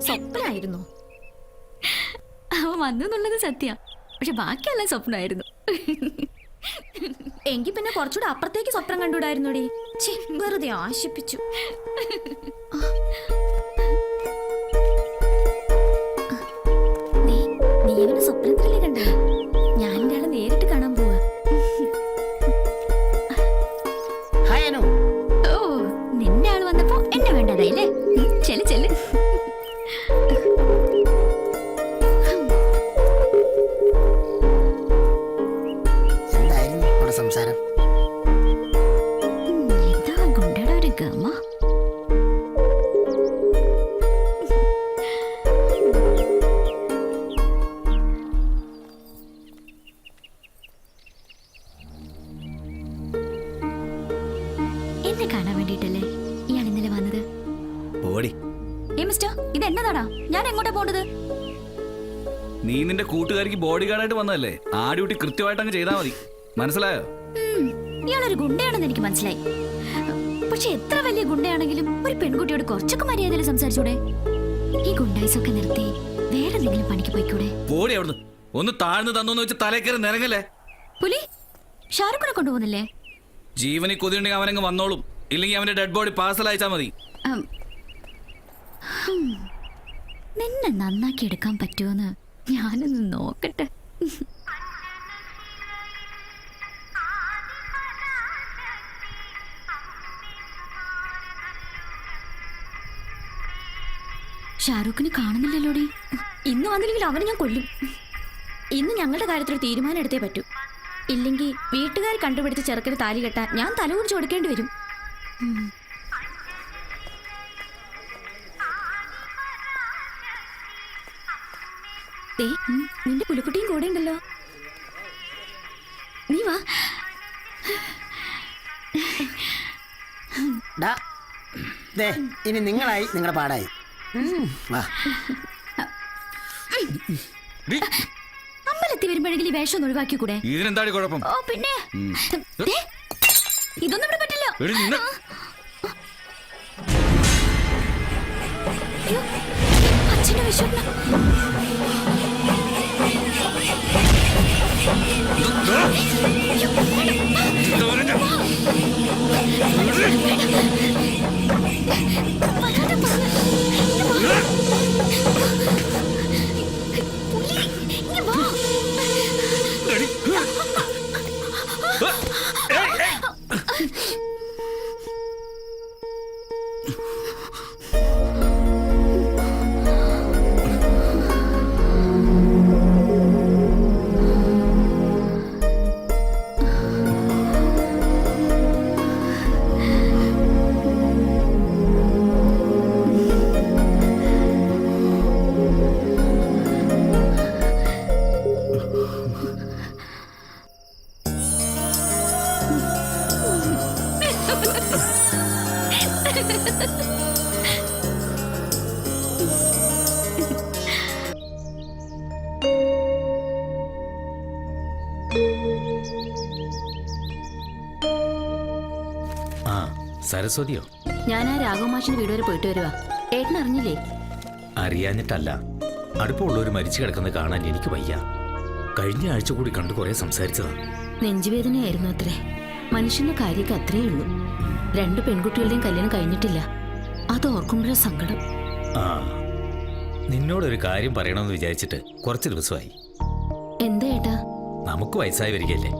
സ്വപ്നായിരുന്നു. അവൻ വന്നുള്ളത് സത്യ, പക്ഷെ ബാക്കിയെല്ലാം സ്വപ്നമായിരുന്നു. എങ്കിൽ പിന്നെ കുറച്ചുകൂടെ അപ്പുറത്തേക്ക് സ്വപ്നം കണ്ടുകൂടായിരുന്നോടി. വെറുതെ ആശിപ്പിച്ചു. നീ അവനെ സ്വപ്നത്തിലല്ലേ കണ്ടേ? ഞാൻ എന്റെ ആളെ നേരിട്ട് കാണാൻ പോവാ. ഓ, നിന്റെ ആള് വന്നപ്പോ എന്നെ വേണ്ടതായില്ലേ? ചെല് ചെല്. സംസാരം എന്താ ഗുണ്ടയുടെ ഒരു ഗമ. എന്നെ കാണാൻ വേണ്ടിട്ടല്ലേ ഇയാൾ ഇന്നലെ വന്നത്? മിസ്റ്റർ, ഇത് എന്നതാടാ? ഞാൻ എങ്ങോട്ടാ പോണ്ടത്? നീ നിന്റെ കൂട്ടുകാരിക്ക് ബോഡി ഗാർഡായിട്ട് വന്നതല്ലേ? ആ ഡ്യൂട്ടി കൃത്യമായിട്ട് അങ്ങ് ചെയ്താൽ മതി. മനസ്സിലായോ? ഇയാളൊരു ഗുണ്ടയാണെന്ന് എനിക്ക് മനസ്സിലായി. പക്ഷെ എത്ര വലിയ ഗുണ്ടയാണെങ്കിലും ഒരു പെൺകുട്ടിയോട് കുറച്ചൊക്കെ മര്യാദയിൽ സംസാരിച്ചൂടെ? ഈ ഗുണ്ടായിസൊക്കെ നിർത്തി വേറെ എന്തെങ്കിലും പണിക്ക് പോയിക്കൂടെ? ബോഡി അവിടുന്ന് ഒന്ന് താഴ്ന്നു തന്നോന്ന് വെച്ച് തലേക്കറി നിറങ്ങല്ലേ? പുലി ഷാറുഖിനെ കൊണ്ടുപോകുന്നില്ലേ? ജീവനി കൊതിയുണ്ടെങ്കിൽ അവനങ്ങ് വന്നോളും. ഇല്ലെങ്കിൽ അവന്റെ ഡെഡ് ബോഡി പാർസൽ അയച്ചാൽ മതി. നിന്നെ നന്നാക്കി എടുക്കാൻ പറ്റുമോന്ന് ഞാനൊന്ന് നോക്കട്ടെ. ഷാറൂഖിനെ കാണുന്നില്ലല്ലോടി. ഇന്ന് വന്നില്ലെങ്കിൽ അവനെ ഞാൻ കൊല്ലും. ഇന്ന് ഞങ്ങളുടെ കാര്യത്തിൽ തീരുമാനം എടുത്തേ പറ്റൂ. ഇല്ലെങ്കിൽ വീട്ടുകാർ കണ്ടുപിടിച്ച് ചെറുക്കന് താലി കെട്ടാൻ ഞാൻ തലകുറിച്ച് കൊടുക്കേണ്ടി വരും. നിന്റെ പുലിക്കുട്ടിയും കൂടെ ഉണ്ടല്ലോ. നീ വാ. ഇനി നിങ്ങളായി, നിങ്ങളുടെ പാടായി. അമ്പലത്തിൽ വരുമ്പോഴെങ്കിലും ഈ വേഷം ഒഴിവാക്കി കൂടെ? ഇതിനെന്താണ് കുഴപ്പം? ഓ പിന്നെ ഇതൊന്നും ഇവിടെ പറ്റില്ല. അച്ഛന്റെ വിശ്വപ്നം. സരസ്വതിയോ? ഞാൻ ആ രാഘവമാഷിന്റെ വീട് വരെ പോയിട്ട് വരുവാ. ഏട്ടൻ അറിഞ്ഞില്ലേ? അറിയാഞ്ഞിട്ടല്ല, അടുപ്പമുള്ളവർ മരിച്ചു കിടക്കുന്നത് കാണാൻ എനിക്ക് വയ്യ. കഴിഞ്ഞ ആഴ്ച കൂടി കണ്ടു കുറെ സംസാരിച്ചതാണ്. നെഞ്ചുവേദനയായിരുന്നു അത്രേ. മനുഷ്യന്റെ കാര്യമൊക്കെ അത്രേ ഉള്ളൂ. 2 പെൺകുട്ടികളുടെയും കല്യാണം കഴിഞ്ഞിട്ടില്ല. അത് ഓർക്കുമ്പോഴേ സങ്കടം. ആ, നിന്നോടൊരു കാര്യം പറയണമെന്ന് വിചാരിച്ചിട്ട് കുറച്ച് ദിവസമായി. എന്താ ഏട്ടാ? നമുക്ക് വയസ്സായി വരികയല്ലേ,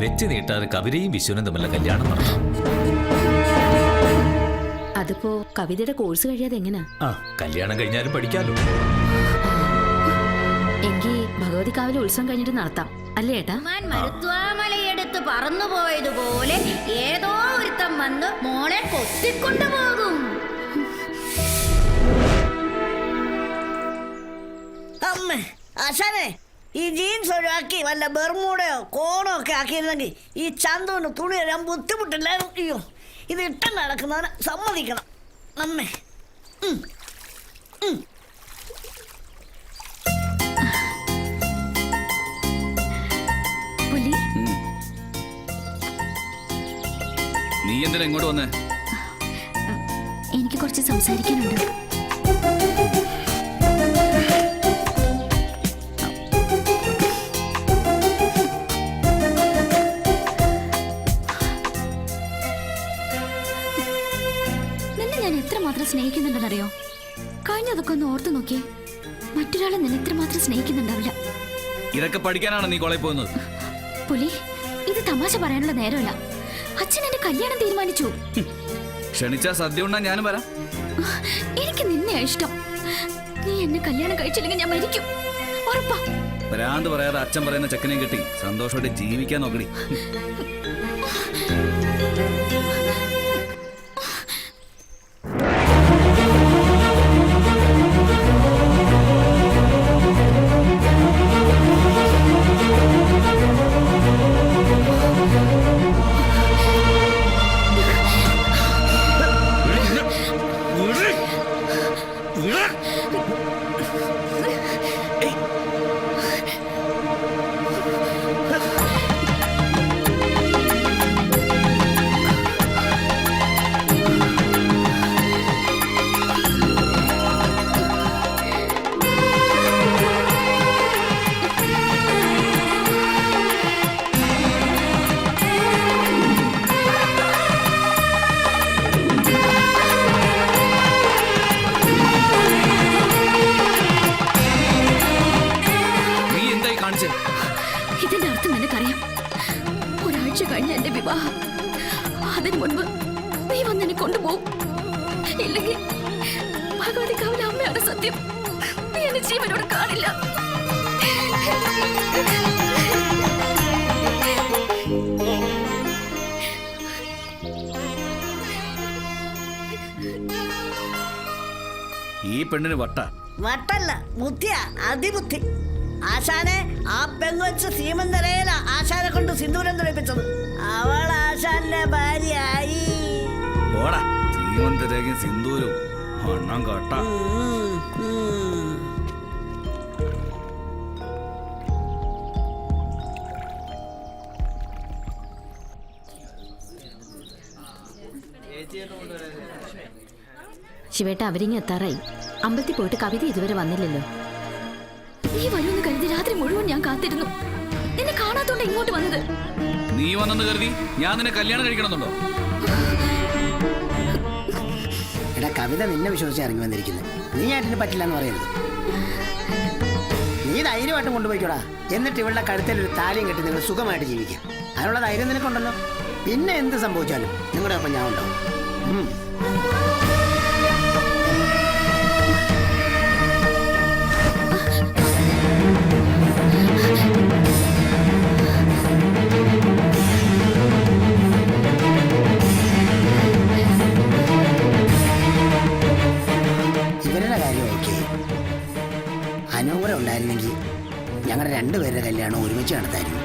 വെച്ച് നീട്ടാതെ കവിതയും വിശ്വനും തമ്മിലുള്ള കല്യാണം നടന്നു. അതിപ്പോ കവിതയുടെ കോഴ്സ് കഴിയാതെ എങ്ങനാ? ആ, കല്യാണം കഴിഞ്ഞാലും പഠിക്കാലോ. എങ്കിൽ ഭഗവതിക്കാവിലെ ഉത്സവം കഴിഞ്ഞിട്ട് നടത്താം അല്ലേ ഏട്ടാ? മരുത്വാമലയെടുത്ത് പറന്നുപോയതുപോലെ ഏതോ ഒരുത്തം വന്ന് മോളെ കൊത്തിക്കൊണ്ടുപോകും. അമ്മേ, ആശാനെ, ഈ ജീൻസ് ഒഴിവാക്കി വല്ല ബെർമൂടയോ കോണോ ഒക്കെ ആക്കിയിരുന്നെങ്കിൽ ഈ ചന്തുവിന് തുണി വരാൻ ബുദ്ധിമുട്ടില്ലായിരുന്നു. അയ്യോ, ഇത് ഇട്ടം നടക്കുന്നവനെ സമ്മതിക്കണം. അമ്മേ പുലി, നീ എന്തിനാ ഇങ്ങോട്ട് വന്നേ? എനിക്ക് കുറച്ച് സംസാരിക്കാനുണ്ട്. നിന്നെ ഞാൻ എത്രമാത്രം സ്നേഹിക്കുന്നുണ്ടെന്നറിയോ? കഴിഞ്ഞതൊക്കെ ഒന്ന് ഓർത്തു നോക്കിയേ. മറ്റൊരാളെ നിന്നെ ഇത്രമാത്രം സ്നേഹിക്കുന്നുണ്ടാവില്ല. ഇതൊക്കെ പഠിക്കാനാണ് നീ കോളേജിൽ പോകുന്നത്? പുലി, ഇത് തമാശ പറയാനുള്ള നേരമല്ല. അച്ഛൻ എന്റെ കല്യാണം തീരുമാനിച്ചു. ക്ഷണിച്ചാ സദ്യ ഉണ്ണാൻ ഞാനും വരാം. എനിക്ക് നിന്നെയാ ഇഷ്ടം. നീ എന്നെ കല്യാണം കഴിച്ചില്ലെങ്കിൽ ഞാൻ മരിക്കും, ഉറപ്പാ. ഭ്രാന്ത് പറയാതെ അച്ഛൻ പറയുന്ന ചെക്കനെയും കെട്ടി സന്തോഷമായിട്ട് ജീവിക്കാൻ നോക്കടി. ഇതിന്റെ അർത്ഥം നിനക്കറിയാം. ഒരാഴ്ച കഴിഞ്ഞ എന്റെ വിവാഹം. അതിനു മുൻപ് നീ വന്ന് എന്നെ കൊണ്ടുപോകും. ഇല്ലെങ്കിൽ ഭഗവതി കാവിലെ അമ്മയാണ് സത്യം. നീ എന്നെ ജീവനോട് കാണില്ല. ഈ പെണ്ണിന് വട്ടല്ല, ബുദ്ധിയാ, അതിബുദ്ധി. ആശാനെ ആ പെങ്കൊച്ച് സീമന്തരയില ആശാനെ കൊണ്ട് സിന്ദൂരം തെളിപ്പിച്ചത്. അവൾ ആശാന്റെ ഭാര്യയായി. ഓടാ, സീമന്തരേഖയും സിന്ദൂരും അണ്ണം കട്ട. ശിവേട്ട, അവരിങ്ങ് എത്താറായി. അമ്പലത്തിൽ പോയിട്ട് കവിത ഇതുവരെ വന്നില്ലല്ലോ. നീ വരുമെന്ന് കരുതി രാത്രി മുഴുവൻ ഞാൻ കാത്തിരുന്നു. നിന്നെ കാണാത്തോണ്ട് ഇങ്ങോട്ട് വന്നത്. നീ വന്നെന്ന് കരുതി ഞാൻ നിന്നെ കല്യാണം കഴിക്കണമെന്നുണ്ടോ? എടാ, കവിത നിന്നെ വിശ്വസിച്ച് ഇറങ്ങി വന്നിരിക്കുന്നു. നീ ആയിട്ടിന് പറ്റില്ല എന്ന് പറയരുത്. നീ ധൈര്യമായിട്ടും കൊണ്ടുപോയിക്കോടാ. എന്നിട്ട് ഇവളുടെ കഴുത്തിൽ ഒരു താലിയും കെട്ടി നിങ്ങൾ സുഖമായിട്ട് ജീവിക്കാം. അതിനുള്ള ധൈര്യം നിനക്കുണ്ടല്ലോ. പിന്നെ എന്ത് സംഭവിച്ചാലും നിങ്ങളുടെ ഒപ്പം ഞാൻ ഉണ്ടാവും. ഇവരുടെ കാര്യം ഓക്കെ. അനുകൂലം ഉണ്ടായിരുന്നെങ്കിൽ ഞങ്ങളുടെ രണ്ടുപേരുടെ കല്യാണം ഒരുമിച്ച് നടത്തായിരുന്നു.